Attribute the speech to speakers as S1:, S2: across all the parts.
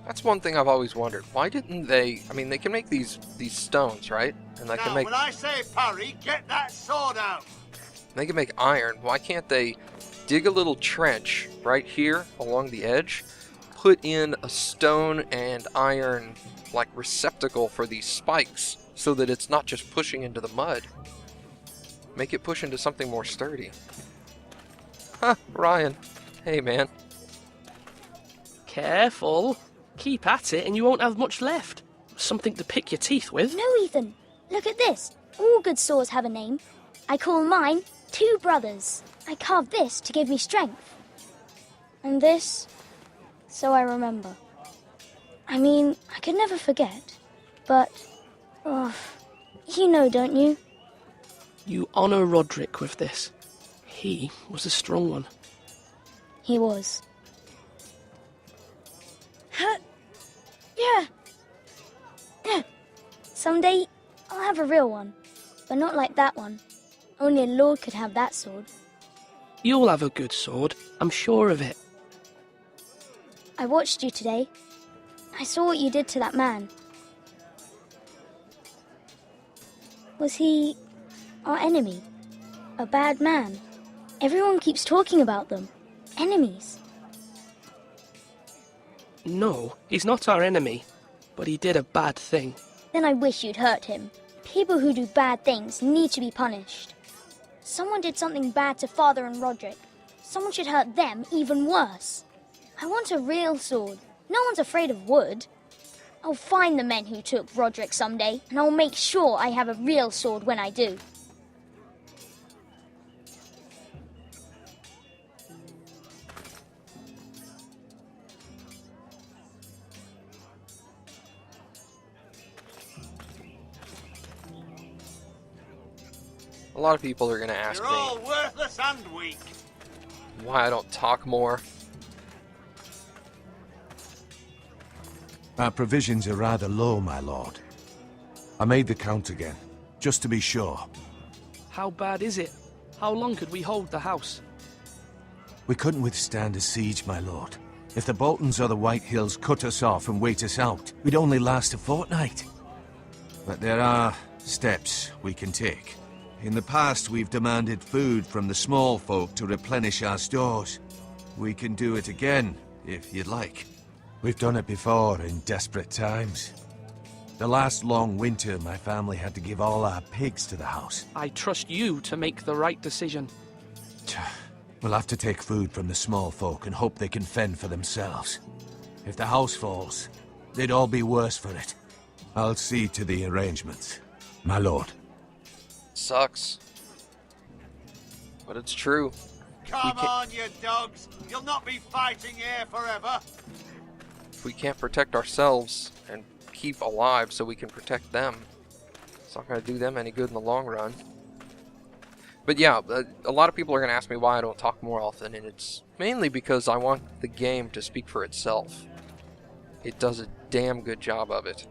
S1: That's one thing I've always wondered. Why didn't they... I mean, they can make these stones, right? And they can make...
S2: when I say parry, get that sword out!
S1: They can make iron. Why can't they dig a little trench right here along the edge, put in a stone and iron, like, receptacle for these spikes, so that it's not just pushing into the mud? Make it push into something more sturdy. Huh, Ryan. Hey, man.
S3: Careful. Keep at it and you won't have much left. Something to pick your teeth with.
S4: No, Ethan. Look at this. All good swords have a name. I call mine Two Brothers. I carved this to give me strength. And this, so I remember. I mean, I could never forget. But, you know, don't you?
S3: You honour Roderick with this. He was a strong one.
S4: He was. Yeah. Someday, I'll have a real one. But not like that one. Only a lord could have that sword.
S3: You'll have a good sword. I'm sure of it.
S4: I watched you today. I saw what you did to that man. Was he our enemy? A bad man? Everyone keeps talking about them. Enemies.
S3: No, he's not our enemy. But he did a bad thing.
S4: Then I wish you'd hurt him. People who do bad things need to be punished. Someone did something bad to Father and Roderick. Someone should hurt them even worse. I want a real sword. No one's afraid of wood. I'll find the men who took Roderick someday, and I'll make sure I have a real sword when I do.
S1: A lot of people are going to ask
S2: You're all
S1: me
S2: worthless and weak.
S1: why I don't talk more.
S5: Our provisions are rather low, my lord. I made the count again, just to be sure.
S3: How bad is it? How long could we hold the house?
S5: We couldn't withstand a siege, my lord. If the Boltons or the White Hills cut us off and wait us out, we'd only last a fortnight. But there are steps we can take. In the past, we've demanded food from the small folk to replenish our stores. We can do it again, if you'd like. We've done it before in desperate times. The last long winter, my family had to give all our pigs to the house.
S3: I trust you to make the right decision.
S5: We'll have to take food from the small folk and hope they can fend for themselves. If the house falls, they'd all be worse for it. I'll see to the arrangements, my lord.
S1: Sucks. But it's true.
S2: Come on, you dogs. You'll not be fighting here forever.
S1: If we can't protect ourselves and keep alive so we can protect them, it's not going to do them any good in the long run. But yeah, a lot of people are going to ask me why I don't talk more often, and it's mainly because I want the game to speak for itself. It does a damn good job of it.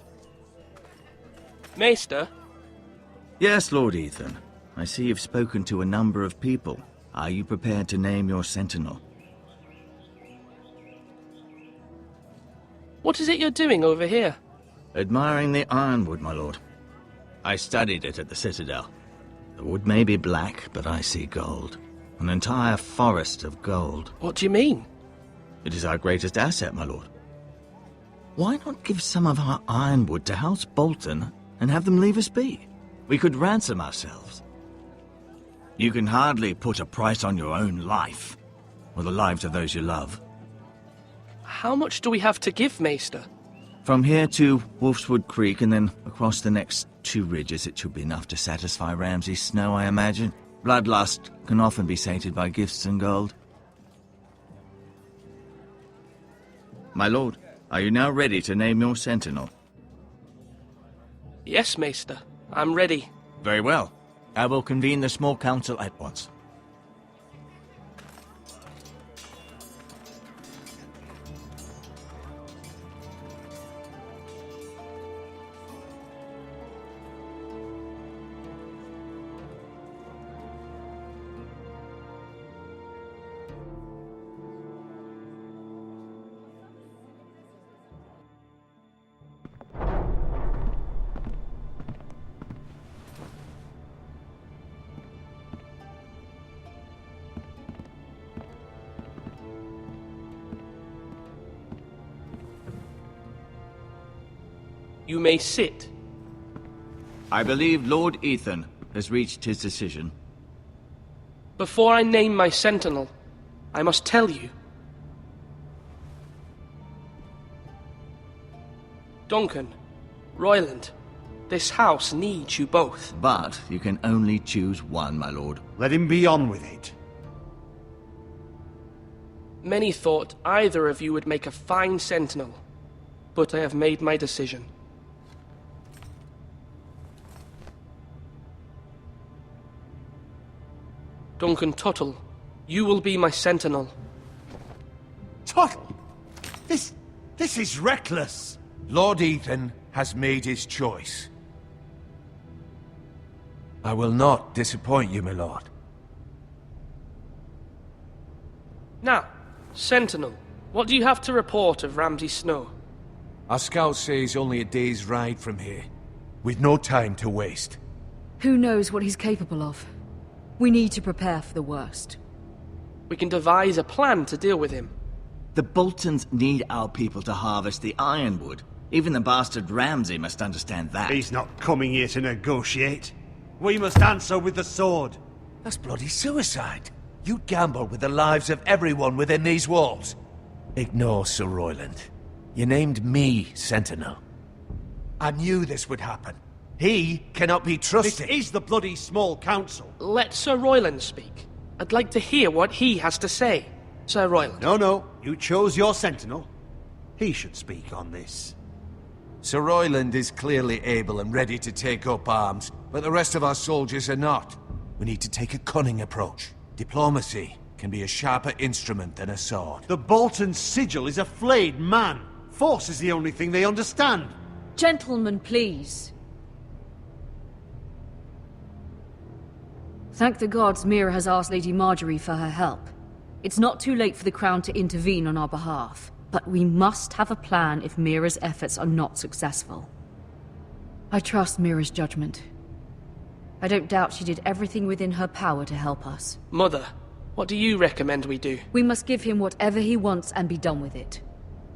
S3: Maester?
S6: Yes, Lord Ethan. I see you've spoken to a number of people. Are you prepared to name your Sentinel?
S3: What is it you're doing over here?
S6: Admiring the Ironwood, my lord. I studied it at the Citadel. The wood may be black, but I see gold. An entire forest of gold.
S3: What do you mean?
S6: It is our greatest asset, my lord. Why not give some of our ironwood to House Bolton and have them leave us be? We could ransom ourselves. You can hardly put a price on your own life, or the lives of those you love.
S3: How much do we have to give, Maester?
S6: From here to Wolfswood Creek and then across the next 2 ridges, it should be enough to satisfy Ramsay Snow, I imagine. Bloodlust can often be sated by gifts and gold. My lord, are you now ready to name your Sentinel?
S3: Yes, Maester. I'm ready.
S6: Very well. I will convene the small council at once.
S3: You may sit.
S6: I believe Lord Ethan has reached his decision.
S3: Before I name my Sentinel, I must tell you. Duncan, Royland, this house needs you both.
S6: But you can only choose one, my lord.
S2: Let him be on with it.
S3: Many thought either of you would make a fine Sentinel, but I have made my decision. Duncan Tuttle, you will be my Sentinel.
S2: Tuttle! This is reckless!
S5: Lord Ethan has made his choice. I will not disappoint you, my lord.
S3: Now, Sentinel, what do you have to report of Ramsay Snow?
S5: Our scouts say he's only a day's ride from here. We've no time to waste.
S7: Who knows what he's capable of? We need to prepare for the worst.
S3: We can devise a plan to deal with him.
S6: The Boltons need our people to harvest the Ironwood. Even the bastard Ramsay must understand that.
S2: He's not coming here to negotiate. We must answer with the sword.
S5: That's bloody suicide. You'd gamble with the lives of everyone within these walls. Ignore Sir Royland. You named me Sentinel. I knew this would happen. He cannot be
S2: This
S5: trusted.
S2: is the bloody small council.
S3: Let Sir Royland speak. I'd like to hear what he has to say. Sir Royland.
S2: No, you chose your sentinel. He should speak on this.
S5: Sir Royland is clearly able and ready to take up arms, but the rest of our soldiers are not. We need to take a cunning approach. Diplomacy can be a sharper instrument than a sword.
S2: The Bolton sigil is a flayed man. Force is the only thing they understand.
S7: Gentlemen, please. Thank the gods Mira has asked Lady Marjorie for her help. It's not too late for the Crown to intervene on our behalf, but we must have a plan if Mira's efforts are not successful. I trust Mira's judgment. I don't doubt she did everything within her power to help us.
S3: Mother, what do you recommend we do?
S7: We must give him whatever he wants and be done with it.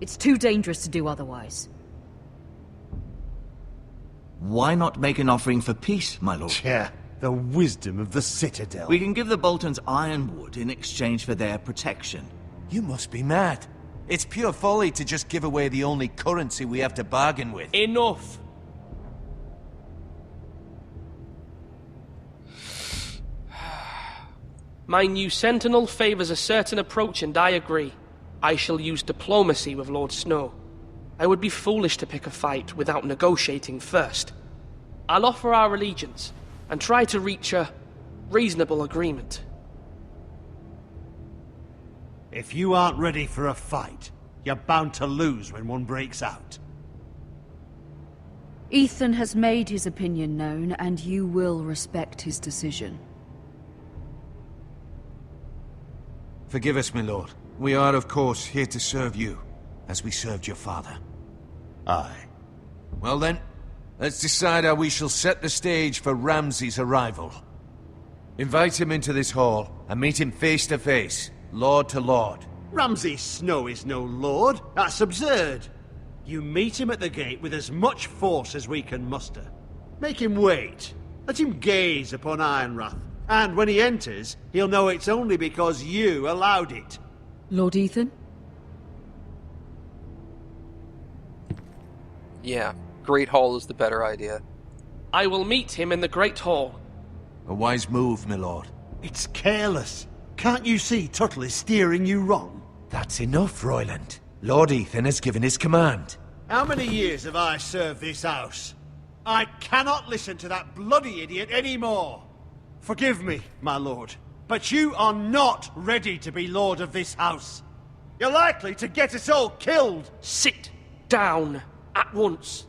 S7: It's too dangerous to do otherwise.
S6: Why not make an offering for peace, my lord?
S2: Yeah, the wisdom of the Citadel.
S6: We can give the Boltons Ironwood in exchange for their protection.
S5: You must be mad. It's pure folly to just give away the only currency we have to bargain with.
S3: Enough! My new Sentinel favors a certain approach, and I agree. I shall use diplomacy with Lord Snow. I would be foolish to pick a fight without negotiating first. I'll offer our allegiance, and try to reach a reasonable agreement.
S2: If you aren't ready for a fight, you're bound to lose when one breaks out.
S7: Ethan has made his opinion known, and you will respect his decision.
S5: Forgive us, my lord. We are, of course, here to serve you, as we served your father.
S2: Aye.
S5: Well then, let's decide how we shall set the stage for Ramsay's arrival. Invite him into this hall, and meet him face to face, lord to lord.
S2: Ramsay Snow is no lord. That's absurd. You meet him at the gate with as much force as we can muster. Make him wait. Let him gaze upon Ironrath. And when he enters, he'll know it's only because you allowed it.
S7: Lord Ethan?
S1: Yeah, Great Hall is the better idea.
S3: I will meet him in the Great Hall.
S5: A wise move, my lord.
S2: It's careless. Can't you see Tuttle is steering you wrong?
S5: That's enough, Royland. Lord Ethan has given his command.
S2: How many years have I served this house? I cannot listen to that bloody idiot anymore. Forgive me, my lord, but you are not ready to be lord of this house. You're likely to get us all killed.
S3: Sit down at once.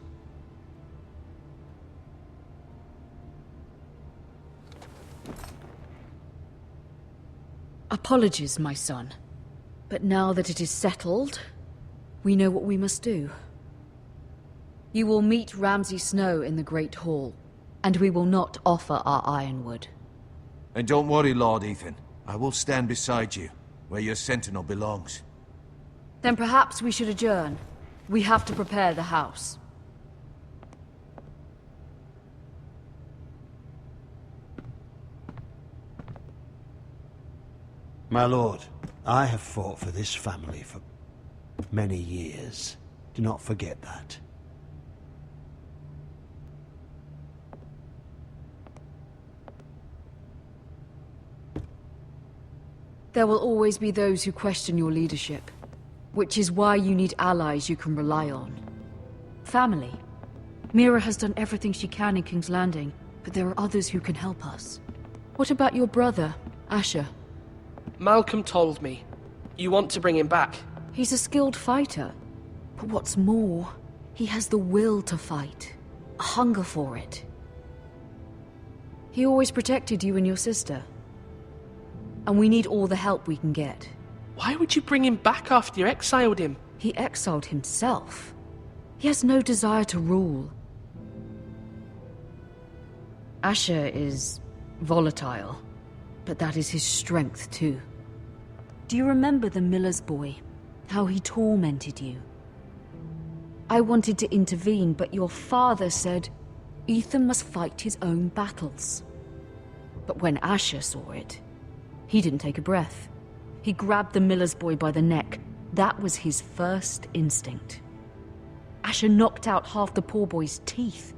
S7: Apologies, my son. But now that it is settled, we know what we must do. You will meet Ramsay Snow in the Great Hall, and we will not offer our Ironwood.
S5: And don't worry, Lord Ethan. I will stand beside you, where your sentinel belongs.
S7: Then perhaps we should adjourn. We have to prepare the house.
S2: My lord, I have fought for this family for many years. Do not forget that.
S7: There will always be those who question your leadership, which is why you need allies you can rely on. Family. Mira has done everything she can in King's Landing, but there are others who can help us. What about your brother, Asher?
S3: Malcolm told me. You want to bring him back?
S7: He's a skilled fighter. But what's more, he has the will to fight. A hunger for it. He always protected you and your sister. And we need all the help we can get.
S3: Why would you bring him back after you exiled him?
S7: He exiled himself. He has no desire to rule. Asher is volatile, but that is his strength too. Do you remember the miller's boy? How he tormented you? I wanted to intervene, but your father said Ethan must fight his own battles. But when Asher saw it, he didn't take a breath. He grabbed the miller's boy by the neck. That was his first instinct. Asher knocked out half the poor boy's teeth.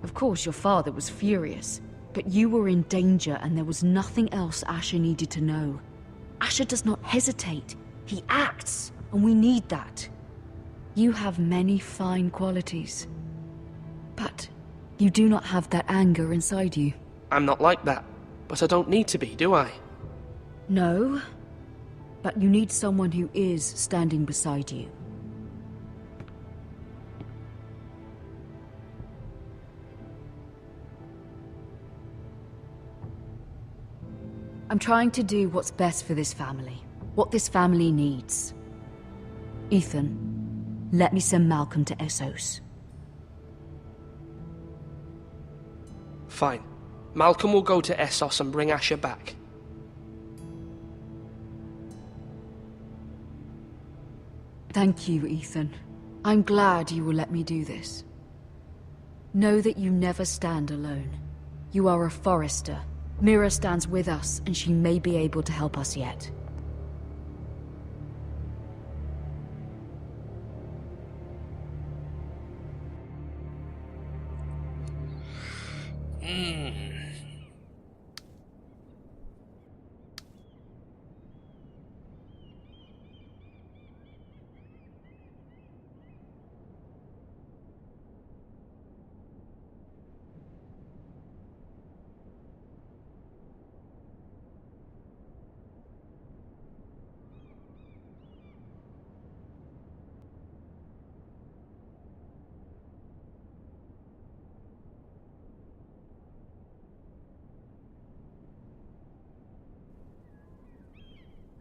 S7: Of course, your father was furious, but you were in danger and there was nothing else Asher needed to know. Asher does not hesitate. He acts, and we need that. You have many fine qualities, but you do not have that anger inside you.
S3: I'm not like that, but I don't need to be, do I?
S7: No, but you need someone who is standing beside you. I'm trying to do what's best for this family, what this family needs. Ethan, let me send Malcolm to Essos.
S3: Fine. Malcolm will go to Essos and bring Asher back.
S7: Thank you, Ethan. I'm glad you will let me do this. Know that you never stand alone. You are a Forester. Mira stands with us, and she may be able to help us yet.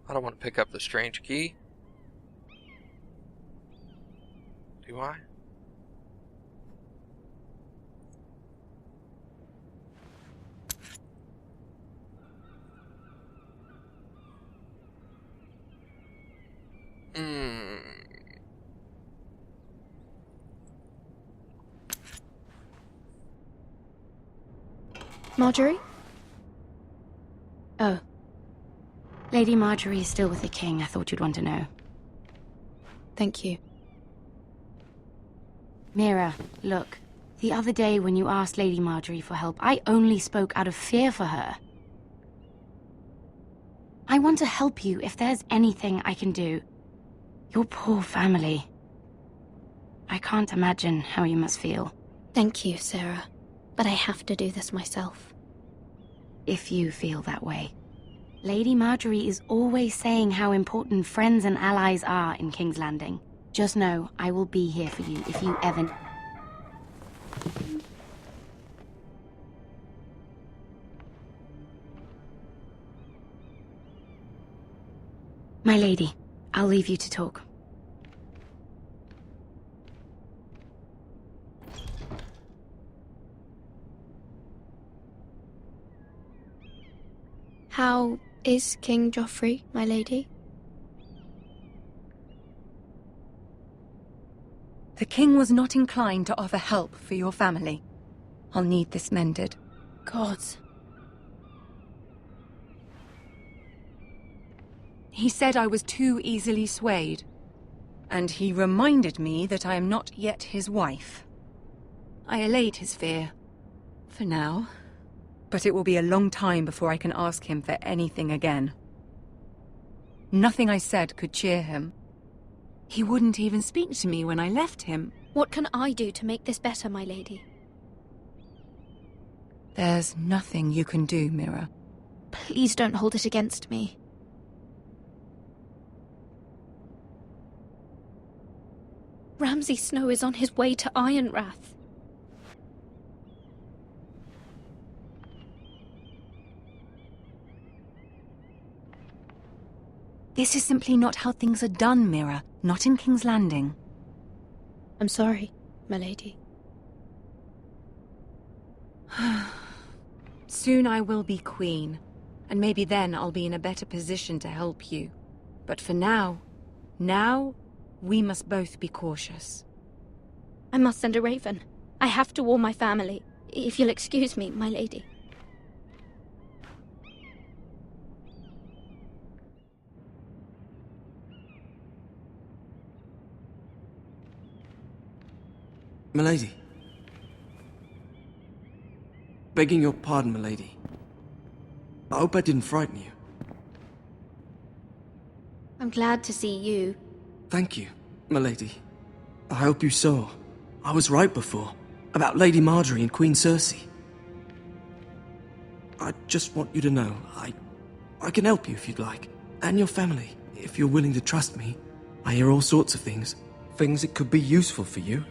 S1: I don't want to pick up the strange key. Do I?
S8: Marjorie? Oh. Lady Marjorie is still with the king. I thought you'd want to know.
S9: Thank you.
S8: Mira, look. The other day when you asked Lady Marjorie for help, I only spoke out of fear for her. I want to help you if there's anything I can do. Your poor family. I can't imagine how you must feel.
S9: Thank you, Sarah. But I have to do this myself.
S8: If you feel that way. Lady Marjorie is always saying how important friends and allies are in King's Landing. Just know, I will be here for you if you ever... My lady, I'll leave you to talk.
S9: How is King Joffrey, my lady?
S10: The king was not inclined to offer help for your family. I'll need this mended.
S9: Gods.
S10: He said I was too easily swayed. And he reminded me that I am not yet his wife. I allayed his fear. For now. But it will be a long time before I can ask him for anything again. Nothing I said could cheer him. He wouldn't even speak to me when I left him.
S9: What can I do to make this better, my lady?
S10: There's nothing you can do, Mira.
S9: Please don't hold it against me. Ramsay Snow is on his way to Ironrath.
S10: This is simply not how things are done, Mira. Not in King's Landing.
S9: I'm sorry, my lady.
S10: Soon I will be queen, and maybe then I'll be in a better position to help you. But for now, we must both be cautious.
S9: I must send a raven. I have to warn my family. If you'll excuse me, my lady.
S11: Milady. Begging your pardon, milady. I hope I didn't frighten you.
S9: I'm glad to see you.
S11: Thank you, milady. I hope you saw. I was right before. About Lady Marjorie and Queen Cersei. I just want you to know, I can help you if you'd like. And your family, if you're willing to trust me. I hear all sorts of things. Things that could be useful for you.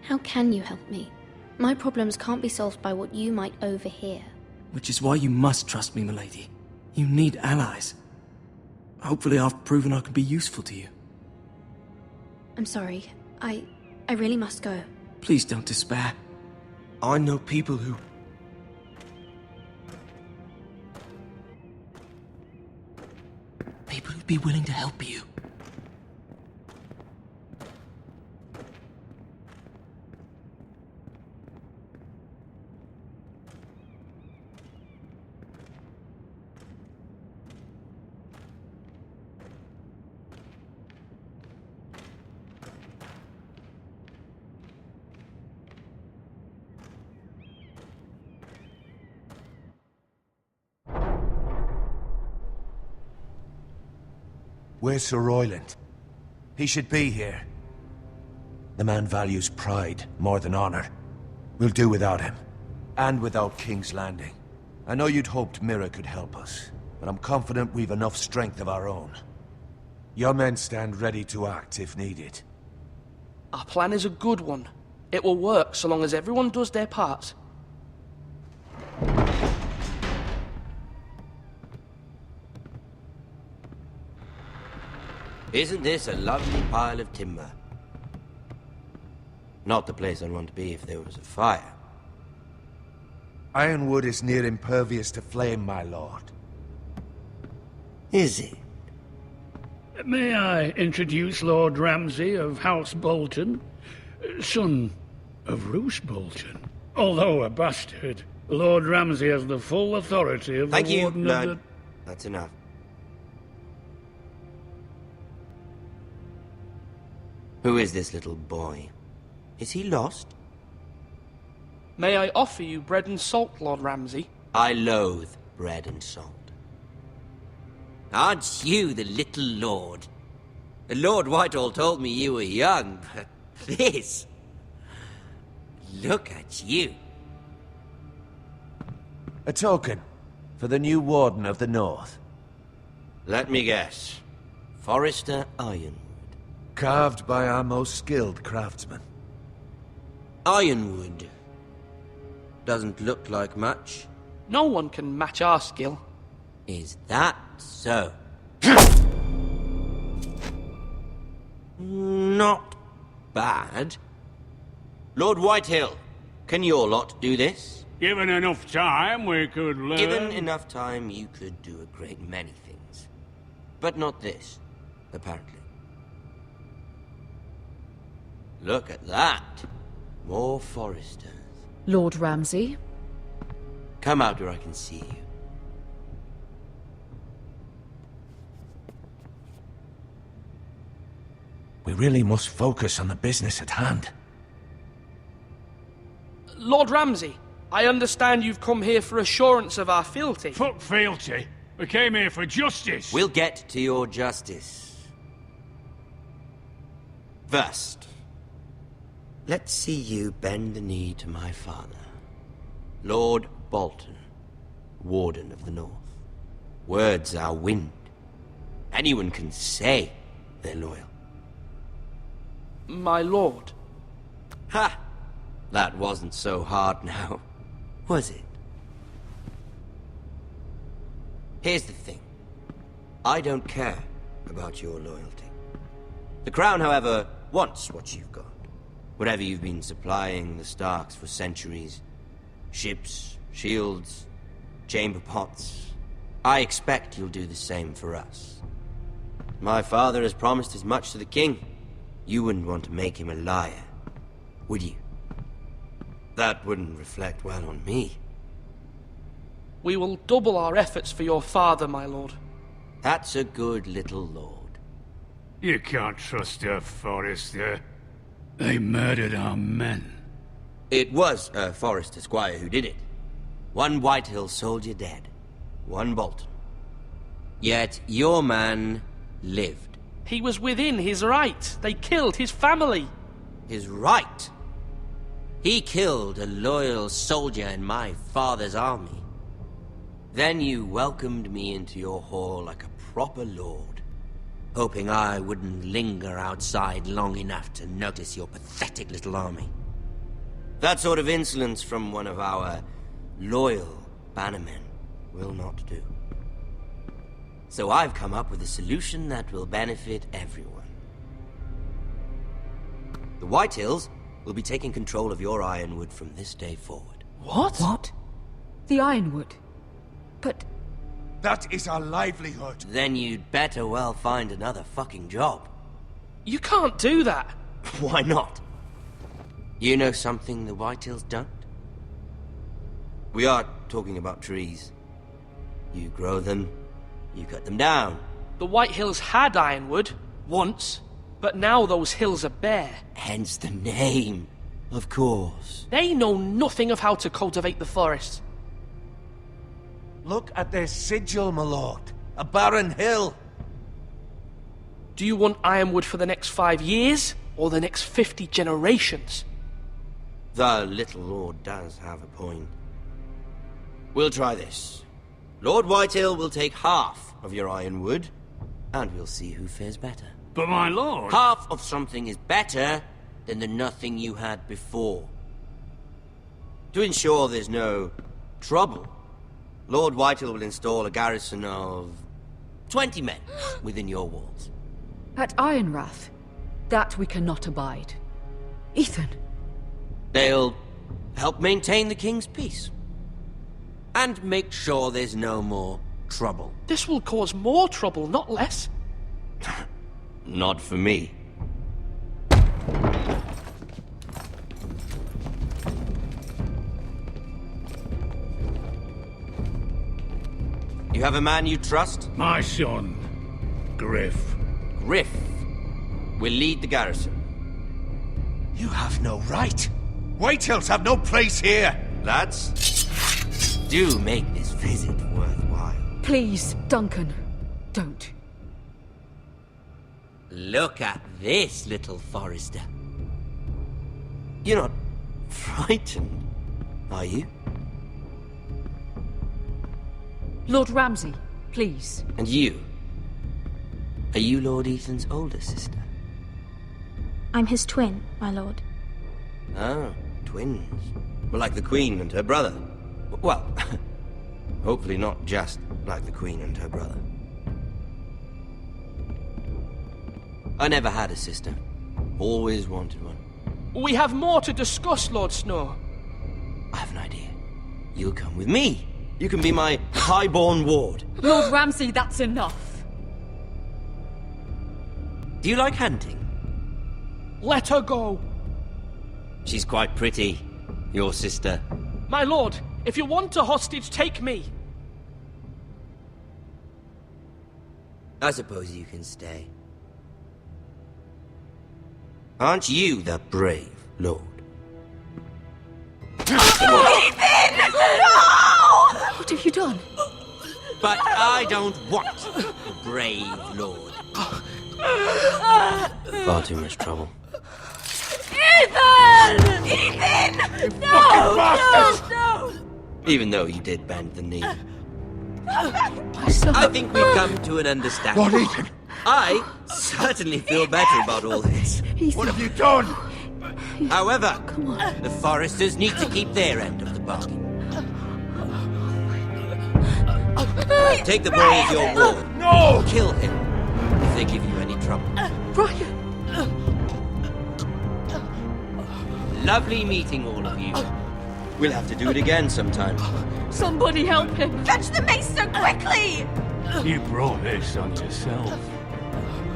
S9: How can you help me? My problems can't be solved by what you might overhear.
S11: Which is why you must trust me, milady. You need allies. Hopefully I've proven I can be useful to you.
S9: I'm sorry. I really must go.
S11: Please don't despair. I know people who... People who'd be willing to help you.
S5: Where's Sir Royland? He should be here. The man values pride more than honor. We'll do without him. And without King's Landing. I know you'd hoped Mira could help us, but I'm confident we've enough strength of our own. Your men stand ready to act if needed.
S3: Our plan is a good one. It will work so long as everyone does their part.
S12: Isn't this a lovely pile of timber? Not the place I'd want to be if there was a fire.
S5: Ironwood is near impervious to flame, my lord.
S12: Is it?
S13: May I introduce Lord Ramsay of House Bolton, son of Roose Bolton. Although a bastard, Lord Ramsay has the full authority of
S12: Thank
S13: the
S12: you,
S13: Warden
S12: Lord.
S13: of the...
S12: That's enough. Who is this little boy? Is he lost?
S3: May I offer you bread and salt, Lord Ramsay?
S12: I loathe bread and salt. Aren't you the little lord? Lord Whitehall told me you were young, but this... Look at you.
S5: A token for the new Warden of the North.
S12: Let me guess. Forrester Ironwood.
S5: Carved by our most skilled craftsmen.
S12: Ironwood. Doesn't look like much.
S3: No one can match our skill.
S12: Is that so? Not bad. Lord Whitehill, can your lot do this?
S13: Given enough time, we could learn...
S12: Given enough time, you could do a great many things. But not this, apparently. Look at that. More Foresters.
S7: Lord Ramsay?
S12: Come out where I can see you.
S5: We really must focus on the business at hand.
S3: Lord Ramsay, I understand you've come here for assurance of our fealty.
S13: Fuck fealty. We came here for justice.
S12: We'll get to your justice. First, let's see you bend the knee to my father, Lord Bolton, Warden of the North. Words are wind. Anyone can say they're loyal.
S3: My lord.
S12: Ha! That wasn't so hard now, was it? Here's the thing. I don't care about your loyalty. The Crown, however, wants what you've got. Whatever you've been supplying the Starks for centuries. Ships, shields, chamber pots. I expect you'll do the same for us. My father has promised as much to the king. You wouldn't want to make him a liar, would you? That wouldn't reflect well on me.
S3: We will double our efforts for your father, my lord.
S12: That's a good little lord.
S13: You can't trust a Forrester. They murdered our men.
S12: It was a Forrester squire who did it. One Whitehill soldier dead. One Bolton. Yet your man lived.
S3: He was within his right. They killed his family.
S12: His right? He killed a loyal soldier in my father's army. Then you welcomed me into your hall like a proper lord, hoping I wouldn't linger outside long enough to notice your pathetic little army. That sort of insolence from one of our loyal bannermen will not do. So I've come up with a solution that will benefit everyone. The Whitehills will be taking control of your Ironwood from this day forward.
S3: What?
S7: What? The Ironwood? But...
S5: That is our livelihood.
S12: Then you'd better well find another fucking job.
S3: You can't do that.
S12: Why not? You know something the Whitehills don't? We are talking about trees. You grow them, you cut them down.
S3: The Whitehills had Ironwood, once, but now those hills are bare.
S12: Hence the name, of course.
S3: They know nothing of how to cultivate the forest.
S5: Look at their sigil, my lord. A barren hill.
S3: Do you want Ironwood for the next 5 years, or the next 50 generations?
S12: The little lord does have a point. We'll try this. Lord Whitehill will take half of your Ironwood, and we'll see who fares better.
S13: But my lord...
S12: Half of something is better than the nothing you had before. To ensure there's no trouble, Lord Whitehill will install a garrison of 20 men within your walls.
S7: at Ironrath, that we cannot abide. Ethan.
S12: They'll help maintain the king's peace. And make sure there's no more trouble.
S3: This will cause more trouble, not less.
S12: Not for me. You have a man you trust?
S13: My son, Griff.
S12: Griff will lead the garrison.
S5: You have no right. Whitehills have no place here.
S12: Lads, do make this visit worthwhile.
S7: Please, Duncan, don't.
S12: Look at this, little Forrester. You're not frightened, are you?
S7: Lord Ramsay, please.
S12: And you? Are you Lord Ethan's older sister?
S9: I'm his twin, my lord.
S12: Oh, twins. Well, like the Queen and her brother. Well, hopefully not just like the Queen and her brother. I never had a sister. Always wanted one.
S3: We have more to discuss, Lord Snow.
S12: I have an idea. You'll come with me. You can be my highborn ward.
S7: Lord Ramsay, that's enough.
S12: Do you like hunting?
S3: Let her go.
S12: She's quite pretty, your sister.
S3: My lord, if you want a hostage, take me.
S12: I suppose you can stay. Aren't you the brave lord?
S7: Ethan! No! What have you done?
S12: But I don't want a brave lord. Far too much trouble.
S7: Ethan! Ethan! No!
S12: Even though you did bend the knee.
S7: My son.
S12: I think we've come to an understanding.
S5: Lord Ethan!
S12: I certainly feel better about all this.
S5: What have you done?
S12: However, the Foresters need to keep their end of the bargain. Take the boy as your ward.
S5: No!
S12: Kill him if they give you any trouble.
S7: Ryan!
S12: Lovely meeting all of you. We'll have to do it again sometime.
S7: Somebody help him! Fetch the mace so quickly!
S5: You brought this on yourself.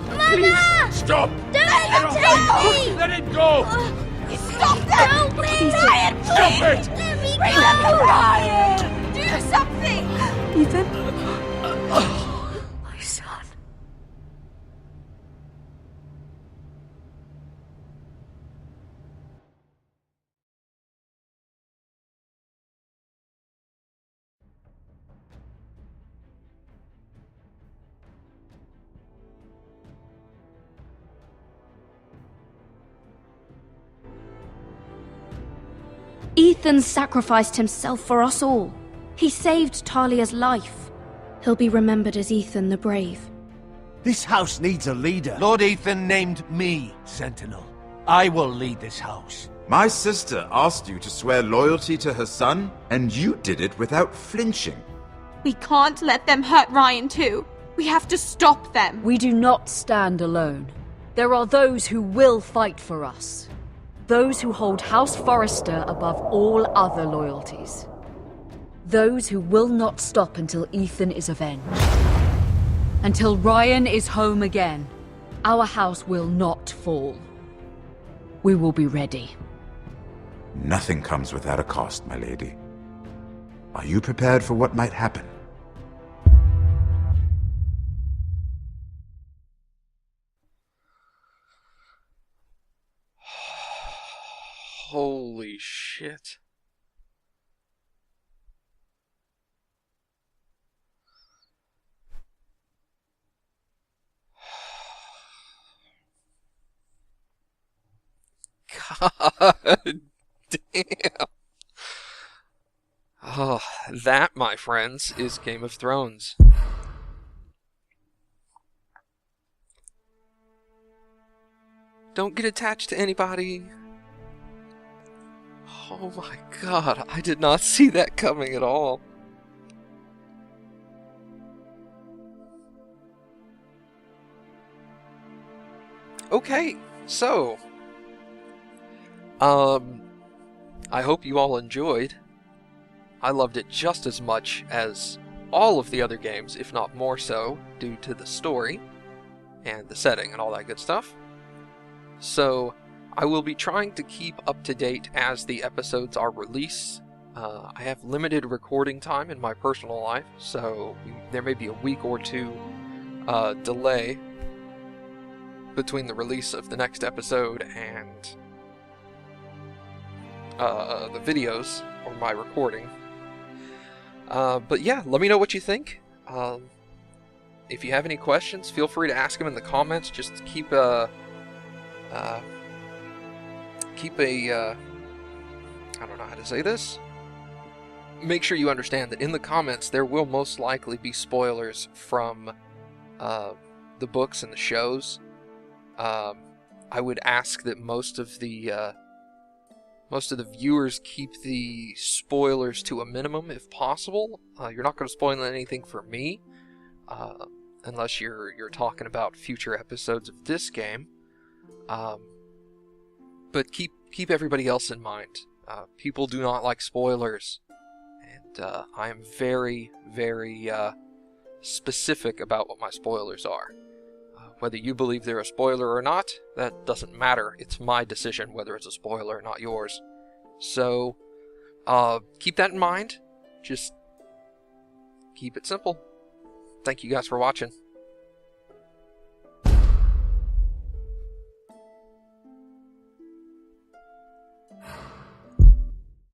S4: Mama!
S5: Stop!
S4: Don't let him
S5: Let it go!
S7: Stop them!
S4: No, please!
S7: Ryan, please!
S5: Stop it!
S4: Let me
S7: Remember Ryan! Do something! Ethan? My son.
S8: Ethan sacrificed himself for us all. He saved Talia's life. He'll be remembered as Ethan the Brave.
S2: This house needs a leader.
S5: Lord Ethan named me Sentinel. I will lead this house.
S14: My sister asked you to swear loyalty to her son, and you did it without flinching.
S9: We can't let them hurt Ryan too. We have to stop them.
S7: We do not stand alone. There are those who will fight for us. Those who hold House Forrester above all other loyalties. Those who will not stop until Ethan is avenged. Until Ryan is home again, our house will not fall. We will be ready.
S14: Nothing comes without a cost, my lady. Are you prepared for what might happen?
S1: Holy shit. God damn. Oh, that, my friends, is Game of Thrones. Don't get attached to anybody. Oh my god, I did not see that coming at all. Okay, so I hope you all enjoyed. I loved it just as much as all of the other games, if not more so, due to the story and the setting and all that good stuff. So I will be trying to keep up to date as the episodes are released. I have limited recording time in my personal life, so there may be a week or two delay between the release of the next episode and the videos or my recording. But yeah, let me know what you think. If you have any questions, feel free to ask them in the comments. Just keep a I don't know how to say this. Make sure you understand that in the comments there will most likely be spoilers from the books and the shows. I would ask that most of the viewers keep the spoilers to a minimum if possible. You're not going to spoil anything for me, unless you're talking about future episodes of this game. But keep everybody else in mind. People do not like spoilers, and I am very, very specific about what my spoilers are. Whether you believe they're a spoiler or not, that doesn't matter. It's my decision whether it's a spoiler, not yours. So, keep that in mind. Just keep it simple. Thank you guys for watching.